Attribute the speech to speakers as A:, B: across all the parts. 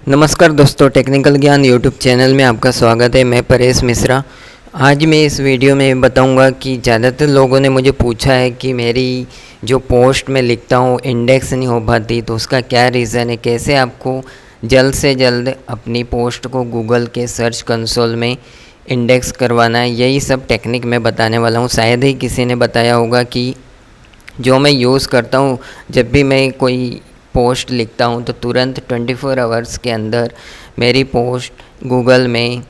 A: नमस्कार दोस्तों, टेक्निकल ज्ञान यूट्यूब चैनल में आपका स्वागत है। मैं परेश मिश्रा। आज मैं इस वीडियो में बताऊंगा कि ज़्यादातर लोगों ने मुझे पूछा है कि मेरी जो पोस्ट में लिखता हूँ इंडेक्स नहीं हो पाती, तो उसका क्या रीज़न है, कैसे आपको जल्द से जल्द अपनी पोस्ट को गूगल के सर्च कंसोल में इंडेक्स करवाना है। यही सब टेक्निक मैं बताने वाला हूँ। शायद ही किसी ने बताया होगा कि जो मैं यूज़ करता हूँ, जब भी मैं कोई पोस्ट लिखता हूँ तो तुरंत 24 आवर्स के अंदर मेरी पोस्ट गूगल में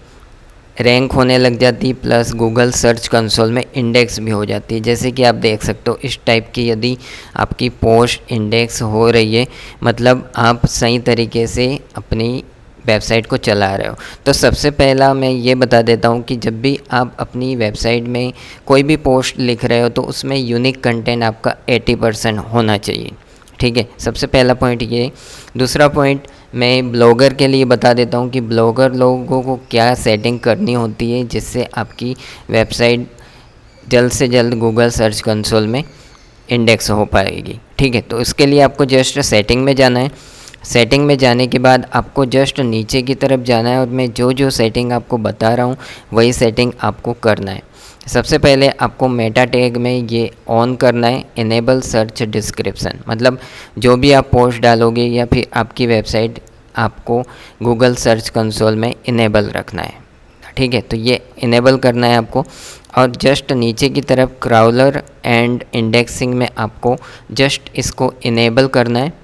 A: रैंक होने लग जाती, प्लस गूगल सर्च कंसोल में इंडेक्स भी हो जाती है। जैसे कि आप देख सकते हो, इस टाइप की यदि आपकी पोस्ट इंडेक्स हो रही है, मतलब आप सही तरीके से अपनी वेबसाइट को चला रहे हो। तो सबसे पहला मैं ये बता देता हूँ कि जब भी आप अपनी वेबसाइट में कोई भी पोस्ट लिख रहे हो तो उसमें यूनिक कंटेंट आपका 80% होना चाहिए। ठीक है, सबसे पहला पॉइंट ये। दूसरा पॉइंट मैं ब्लॉगर के लिए बता देता हूँ कि ब्लॉगर लोगों को क्या सेटिंग करनी होती है जिससे आपकी वेबसाइट जल्द से जल्द गूगल सर्च कंसोल में इंडेक्स हो पाएगी। ठीक है, तो इसके लिए आपको जस्ट सेटिंग में जाना है। सेटिंग में जाने के बाद आपको जस्ट नीचे की तरफ जाना है और मैं जो जो सेटिंग आपको बता रहा हूँ वही सेटिंग आपको करना है। सबसे पहले आपको मेटा टैग में ये ऑन करना है, इनेबल सर्च डिस्क्रिप्शन। मतलब जो भी आप पोस्ट डालोगे या फिर आपकी वेबसाइट, आपको गूगल सर्च कंसोल में इनेबल रखना है। ठीक है, तो ये इनेबल करना है आपको। और जस्ट नीचे की तरफ क्राउलर एंड इंडेक्सिंग में आपको जस्ट इसको इनेबल करना है।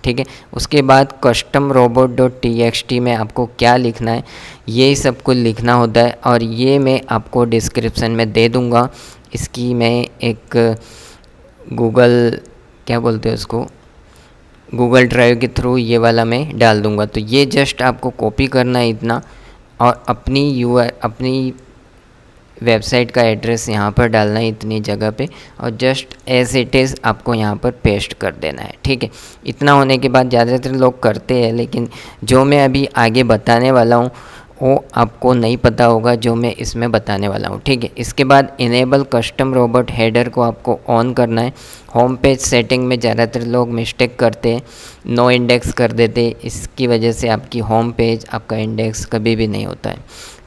A: ठीक है, उसके बाद कस्टम रोबोट डॉट टी में आपको क्या लिखना है, ये सब कुछ लिखना होता है और ये मैं आपको डिस्क्रिप्शन में दे दूँगा। इसकी मैं एक गूगल, क्या बोलते हैं उसको, गूगल ड्राइव के थ्रू ये वाला मैं डाल दूँगा। तो ये जस्ट आपको कॉपी करना है इतना, और अपनी वेबसाइट का एड्रेस यहाँ पर डालना है इतनी जगह पे, और जस्ट एज इट इज़ आपको यहाँ पर पेस्ट कर देना है। ठीक है, इतना होने के बाद ज़्यादातर लोग करते हैं, लेकिन जो मैं अभी आगे बताने वाला हूँ वो आपको नहीं पता होगा जो मैं इसमें बताने वाला हूँ। ठीक है, इसके बाद इनेबल कस्टम रोबोट हेडर को आपको ऑन करना है। होम पेज सेटिंग में ज़्यादातर लोग मिस्टेक करते हैं, नो इंडेक्स कर देते, इसकी वजह से आपकी होम पेज, आपका इंडेक्स कभी भी नहीं होता है।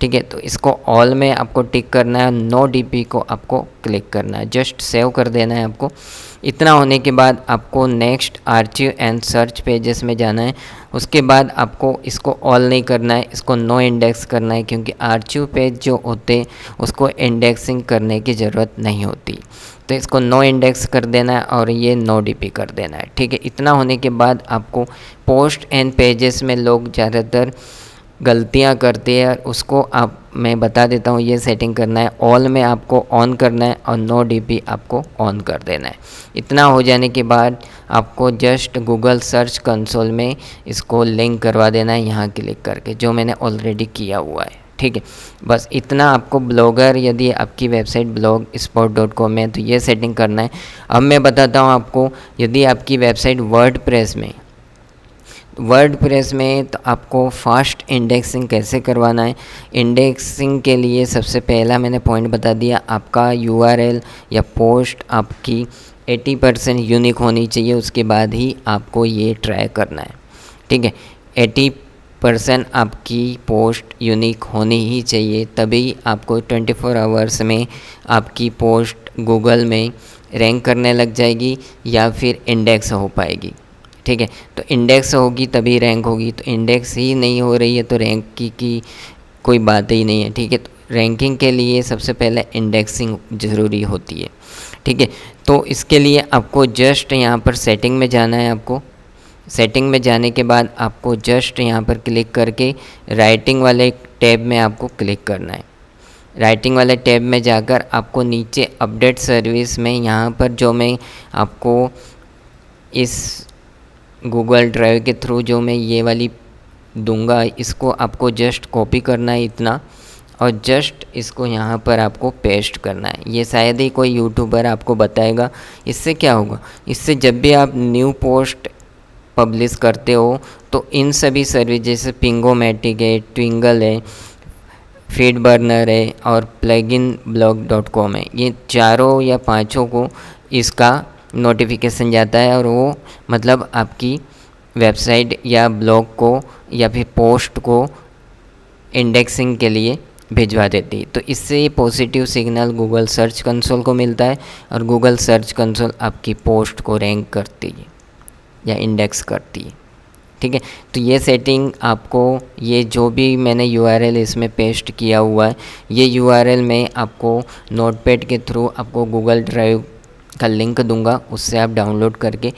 A: ठीक है, तो इसको ऑल में आपको टिक करना है, नो डीपी को आपको क्लिक करना है, जस्ट सेव कर देना है आपको। इतना होने के बाद आपको next archive and search pages में जाना है। उसके बाद आपको इसको ऑल नहीं करना है, इसको नो इंडेक्स करना है, क्योंकि आर्चिव पेज जो होते हैं उसको इंडेक्सिंग करने की ज़रूरत नहीं होती। तो इसको नो इंडेक्स कर देना है और ये नो डीपी कर देना है। ठीक है, इतना होने के बाद आपको पोस्ट एंड पेजेस में लोग ज़्यादातर गलतियां करते हैं, उसको आप मैं बता देता हूँ। ये सेटिंग करना है, ऑल में आपको ऑन करना है और नो डीपी आपको ऑन कर देना है। इतना हो जाने के बाद आपको जस्ट गूगल सर्च कंसोल में इसको लिंक करवा देना है यहाँ क्लिक करके, जो मैंने ऑलरेडी किया हुआ है। ठीक है, बस इतना आपको ब्लॉगर, यदि आपकी वेबसाइट blogspot.com है तो ये सेटिंग करना है। अब मैं बताता हूँ आपको, यदि आपकी वेबसाइट वर्डप्रेस में तो आपको फास्ट इंडेक्सिंग कैसे करवाना है। इंडेक्सिंग के लिए सबसे पहला मैंने पॉइंट बता दिया, आपका यूआरएल या पोस्ट आपकी 80% यूनिक होनी चाहिए, उसके बाद ही आपको ये ट्राई करना है। ठीक है, 80% आपकी पोस्ट यूनिक होनी ही चाहिए, तभी आपको 24 आवर्स में आपकी पोस्ट गूगल में रैंक करने लग जाएगी या फिर इंडेक्स हो पाएगी। ठीक है, तो इंडेक्स होगी तभी रैंक होगी, तो इंडेक्स ही नहीं हो रही है तो रैंक की कोई बात ही नहीं है। ठीक है, तो रैंकिंग के लिए सबसे पहले इंडेक्सिंग ज़रूरी होती है। ठीक है, तो इसके लिए आपको जस्ट यहाँ पर सेटिंग में जाना है। आपको सेटिंग में जाने के बाद आपको जस्ट यहाँ पर क्लिक करके राइटिंग वाले टैब में आपको क्लिक करना है। राइटिंग वाले टैब में जाकर आपको नीचे अपडेट सर्विस में, यहाँ पर जो मैं आपको इस गूगल ड्राइव के थ्रू जो मैं ये वाली दूंगा, इसको आपको जस्ट कॉपी करना है इतना, और जस्ट इसको यहाँ पर आपको पेस्ट करना है। ये शायद ही कोई यूट्यूबर आपको बताएगा। इससे क्या होगा, इससे जब भी आप न्यू पोस्ट पब्लिश करते हो तो इन सभी सर्विस जैसे पिंगोमेटिक है, ट्विंगल है, फीडबर्नर है और pluginblog.com है, ये चारों या पांचों को इसका नोटिफिकेशन जाता है और वो मतलब आपकी वेबसाइट या ब्लॉग को या फिर पोस्ट को इंडेक्सिंग के लिए भिजवा देती है। तो इससे ये positive signal Google search console को मिलता है और गूगल सर्च कंसोल आपकी पोस्ट को रैंक करती है या इंडेक्स करती है। ठीक है, तो ये सेटिंग आपको, ये जो भी मैंने यूआरएल इसमें पेस्ट किया हुआ है, ये यूआरएल मैं आपको नोटपैड के थ्रू आपको गूगल ड्राइव का लिंक दूंगा, उससे आप डाउनलोड करके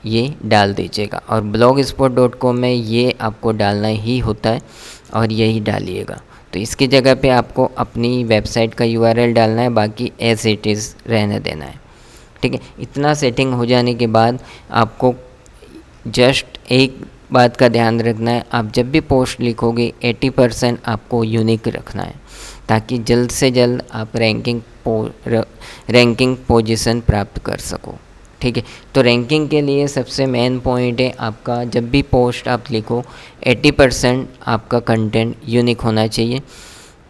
A: ये डाल दीजिएगा। और blogspot.com में ये आपको डालना ही होता है और यही डालिएगा। तो इसकी जगह पे आपको अपनी वेबसाइट का यूआरएल डालना है, बाकी एज इट इज़ रहने देना है। ठीक है, इतना सेटिंग हो जाने के बाद आपको जस्ट एक बात का ध्यान रखना है, आप जब भी पोस्ट लिखोगे 80% आपको यूनिक रखना है, ताकि जल्द से जल्द आप रैंकिंग पोजीशन प्राप्त कर सको। ठीक है, तो रैंकिंग के लिए सबसे मेन पॉइंट है आपका, जब भी पोस्ट आप लिखो 80% आपका कंटेंट यूनिक होना चाहिए।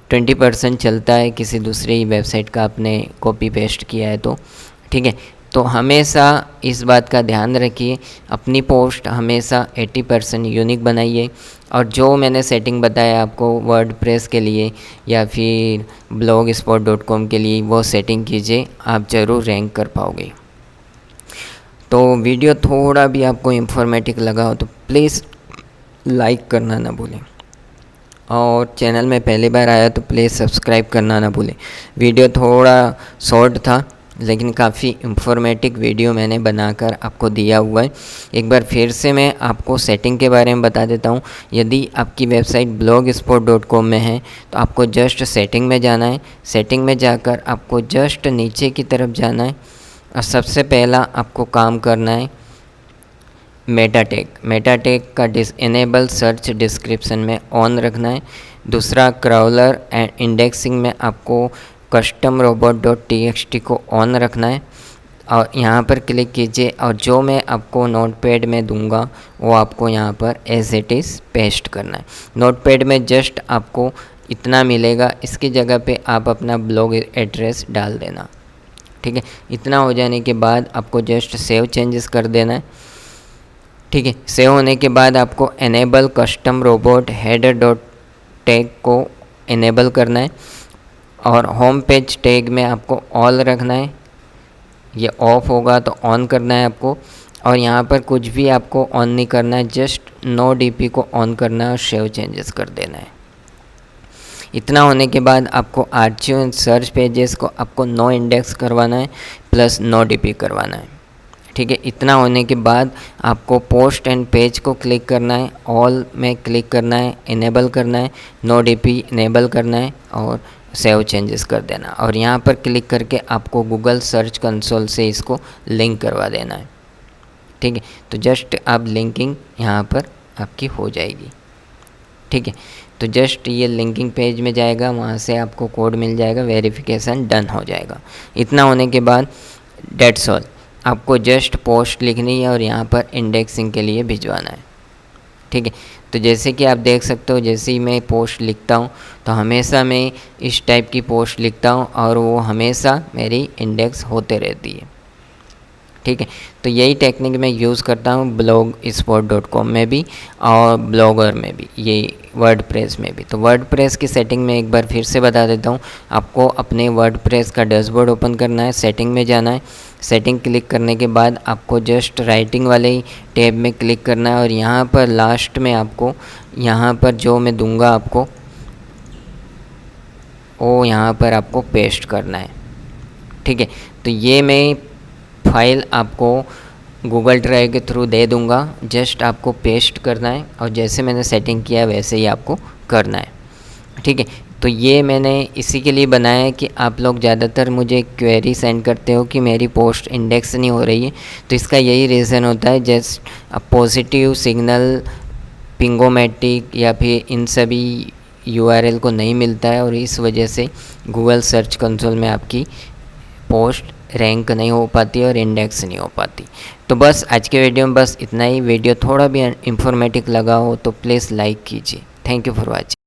A: 20% चलता है किसी दूसरी वेबसाइट का आपने कॉपी पेस्ट किया है तो। ठीक है, तो हमेशा इस बात का ध्यान रखिए, अपनी पोस्ट हमेशा 80% यूनिक बनाइए। और जो मैंने सेटिंग बताया आपको वर्डप्रेस के लिए या फिर blogspot.com के लिए, वो सेटिंग कीजिए, आप ज़रूर रैंक कर पाओगे। तो वीडियो थोड़ा भी आपको इंफॉर्मेटिव लगा हो तो प्लीज़ लाइक करना ना भूलें, और चैनल में पहली बार आया तो प्लीज़ सब्सक्राइब करना ना भूलें। वीडियो थोड़ा शॉर्ट था लेकिन काफ़ी इंफॉर्मेटिव वीडियो मैंने बनाकर आपको दिया हुआ है। एक बार फिर से मैं आपको सेटिंग के बारे में बता देता हूँ। यदि आपकी वेबसाइट blogspot.com में है तो आपको जस्ट सेटिंग में जाना है। सेटिंग में जाकर आपको जस्ट नीचे की तरफ जाना है और सबसे पहला आपको काम करना है मेटा टैग का इनेबल सर्च डिस्क्रिप्शन में ऑन रखना है। दूसरा क्राउलर एंड इंडेक्सिंग में आपको कस्टम robot.txt को ऑन रखना है और यहाँ पर क्लिक कीजिए, और जो मैं आपको नोटपैड में दूंगा वो आपको यहाँ पर एज इट इज़ पेस्ट करना है। नोटपैड में जस्ट आपको इतना मिलेगा, इसकी जगह पे आप अपना ब्लॉग एड्रेस डाल देना। ठीक है, इतना हो जाने के बाद आपको जस्ट सेव चेंजेस कर देना है। ठीक है, सेव होने के बाद आपको enable custom robot header dot tag को इनेबल करना है और होम पेज टैग में आपको ऑल रखना है, ये ऑफ होगा तो ऑन करना है आपको। और यहाँ पर कुछ भी आपको ऑन नहीं करना है, जस्ट नो डीपी को ऑन करना है और सेव चेंजेस कर देना है। इतना होने के बाद आपको आर्चिव एंड सर्च पेजेस को आपको नो इंडेक्स करवाना है प्लस नो डीपी करवाना है। ठीक है, इतना होने के बाद आपको पोस्ट एंड पेज को क्लिक करना है, ऑल में क्लिक करना है, इनेबल करना है, नो डीपी इनेबल करना है और सेव चेंजेस कर देना। और यहाँ पर क्लिक करके आपको गूगल सर्च कंसोल से इसको लिंक करवा देना है। ठीक है, तो जस्ट आप लिंकिंग यहाँ पर आपकी हो जाएगी। ठीक है, तो जस्ट ये लिंकिंग पेज में जाएगा, वहाँ से आपको कोड मिल जाएगा, वेरिफिकेशन डन हो जाएगा। इतना होने के बाद डेट्स ऑल, आपको जस्ट पोस्ट लिखनी है और यहाँ पर इंडेक्सिंग के लिए भिजवाना है। ठीक है, तो जैसे कि आप देख सकते हो, जैसे ही मैं पोस्ट लिखता हूँ तो हमेशा मैं इस टाइप की पोस्ट लिखता हूँ और वो हमेशा मेरी इंडेक्स होते रहती है। ठीक है, तो यही टेक्निक मैं यूज़ करता हूँ blogspot.com में भी और ब्लॉगर में भी, ये वर्डप्रेस में भी। तो वर्डप्रेस की सेटिंग में एक बार फिर से बता देता हूँ। आपको अपने वर्डप्रेस का डैशबोर्ड ओपन करना है, सेटिंग में जाना है। सेटिंग क्लिक करने के बाद आपको जस्ट राइटिंग वाले ही टैब में क्लिक करना है और यहाँ पर लास्ट में आपको, यहाँ पर जो मैं दूंगा आपको वो यहाँ पर आपको पेस्ट करना है। ठीक है, तो ये मैं फाइल आपको गूगल ड्राइव के थ्रू दे दूंगा, जस्ट आपको पेस्ट करना है और जैसे मैंने सेटिंग किया है वैसे ही आपको करना है। ठीक है, तो ये मैंने इसी के लिए बनाया है कि आप लोग ज़्यादातर मुझे क्वेरी सेंड करते हो कि मेरी पोस्ट इंडेक्स नहीं हो रही है, तो इसका यही रीज़न होता है। जस्ट पॉजिटिव सिग्नल पिंगोमेटिक या फिर इन सभी यूआरएल को नहीं मिलता है और इस वजह से गूगल सर्च कंसोल में आपकी पोस्ट रैंक नहीं हो पाती और इंडेक्स नहीं हो पाती। तो बस आज के वीडियो में बस इतना ही। वीडियो थोड़ा भी इंफॉर्मेटिव लगा हो तो प्लीज़ लाइक कीजिए। Thank you for watching.